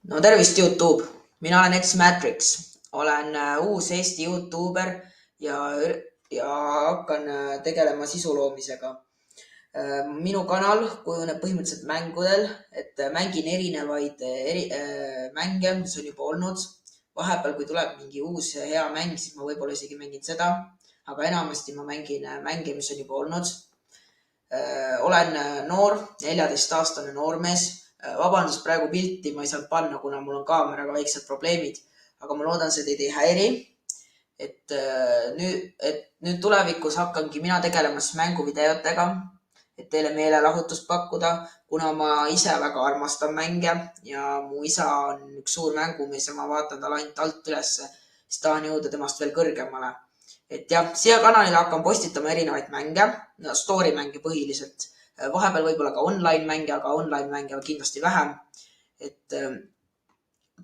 No tervist, Youtube! Mina olen X-Matrix, olen uus Eesti Youtuber ja, ja hakkan tegelema sisu loomisega. Minu kanal kujuneb põhimõtteliselt mängudel, et mängin erinevaid mänge, mis on juba olnud. Vahepeal, kui tuleb mingi uus hea mäng, siis ma võib-olla isegi mängin seda, aga enamasti ma mängin mänge, mis on juba olnud. Olen noor, 14-aastane noormees. Vabandust, praegu pilti ma ei saanud panna, kuna mul on kaameraga väiksed probleemid, aga ma loodan, see teid ei häiri. Et nüüd tulevikus hakkangi mina tegelema mänguvideotega, et teile meelelahutust pakkuda, kuna ma ise väga armastan mänge ja mu isa on üks suur mängumees ja ma vaatan talle ainult alt ülesse, siis tahan jõuda temast veel kõrgemale. Et jah, siia kanalile hakkan postitama erinevaid mänge, story mänge põhiliselt. Vahepeal võib-olla ka online mänge, aga online mänge kindlasti vähem. Et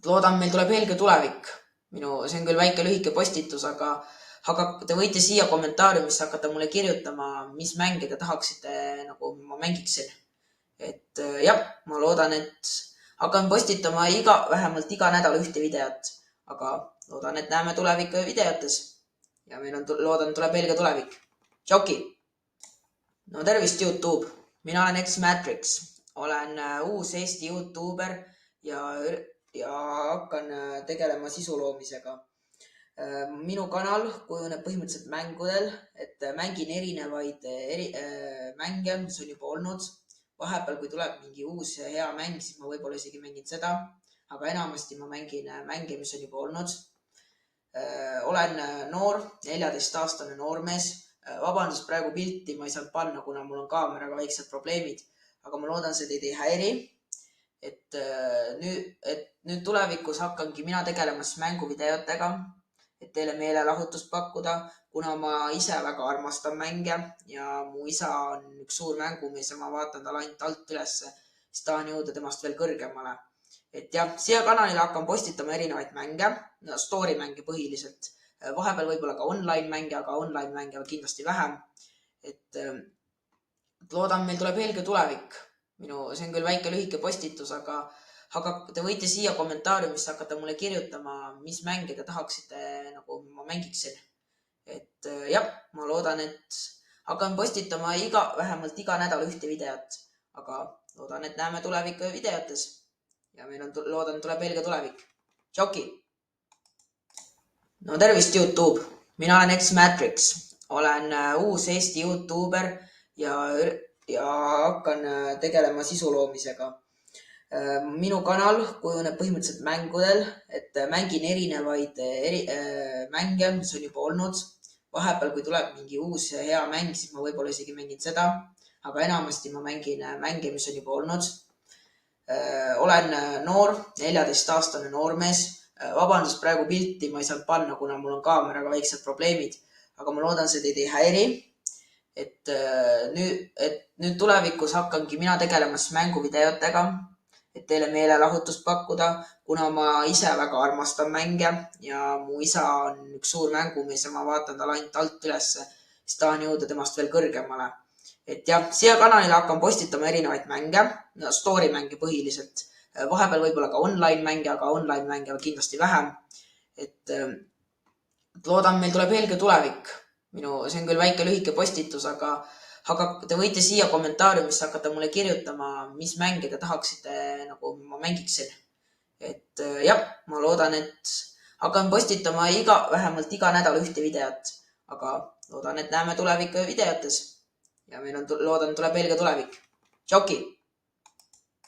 loodan, meil tuleb helge tulevik. See on küll väike lühike postitus, aga te võite siia kommentaariumisse hakata mulle kirjutama, mis mänge te tahaksite, nagu ma mängiksin. Et jah, ma loodan, et hakkan postitama vähemalt iga nädal ühte videot, aga loodan, et näeme tuleviku videotes. Ja loodan, tuleb helge tulevik. Tšauki! No tervist, Youtube! Mina olen X-Matrix, olen uus Eesti Youtuber ja hakkan tegelema sisu loomisega. Minu kanal kujuneb põhimõtteliselt mängudel, et mängin erinevaid mänge, mis on juba olnud. Vahepeal, kui tuleb mingi uus hea mäng, siis ma võib-olla isegi mängin seda, aga enamasti ma mängin mänge, mis on juba olnud. Olen noor, 14-aastane noormees. Vabandust, praegu pilti ma ei saanud panna, kuna mul on kaameraga väiksed probleemid, aga ma loodan, see teid ei häiri. Et nüüd tulevikus hakkangi mina tegelema mänguvideotega, et teile meelelahutust pakkuda, kuna ma ise väga armastan mänge ja mu isa on üks suur mängumees ja ma vaatan talle ainult alt ülesse, siis tahan jõuda temast veel kõrgemale. Et jah, siia kanalile hakkan postitama erinevaid mänge, story mänge põhiliselt. Vahepeal võib-olla ka online mänge, aga online mänge kindlasti vähem. Et loodan, meil tuleb helge tulevik. See on küll väike lühike postitus, aga te võite siia kommentaariumisse hakata mulle kirjutama, mis mänge te tahaksite, nagu ma mängiksin. Et jah, ma loodan, et hakkan postitama vähemalt iga nädal ühte videot, aga loodan, et näeme tuleviku videotes. Ja loodan, tuleb helge tulevik. Tšauki! No tervist, Youtube! Mina olen X-Matrix, olen uus Eesti Youtuber ja hakkan tegelema sisu loomisega. Minu kanal kujuneb põhimõtteliselt mängudel, et mängin erinevaid mänge, mis on juba olnud. Vahepeal, kui tuleb mingi uus hea mäng, siis ma võib-olla isegi mängin seda, aga enamasti ma mängin mänge, mis on juba olnud. Olen noor, 14-aastane noormees. Vabandust, praegu pilti ma ei saanud panna, kuna mul on kaameraga väiksed probleemid, aga ma loodan, see teid ei häiri. Et nüüd tulevikus hakkangi mina tegelema mänguvideotega, et teile meelelahutust pakkuda, kuna ma ise väga armastan mänge ja mu isa on üks suur mängumees ja ma vaatan talle ainult alt ülesse, siis tahan jõuda temast veel kõrgemale. Et jah, siia kanalile hakkan postitama erinevaid mänge, story mänge põhiliselt. Vahepeal võib-olla ka online mänge, aga online mänge kindlasti vähem. Et loodan, meil tuleb helge tulevik. See on küll väike lühike postitus, aga te võite siia kommentaariumisse hakata mulle kirjutama, mis mänge te tahaksite, nagu ma mängiksin. Et jah, ma loodan, et hakkan postitama vähemalt iga nädal ühte videot, aga loodan, et näeme tuleviku videotes. Ja loodan, tuleb helge tulevik. Tšauki!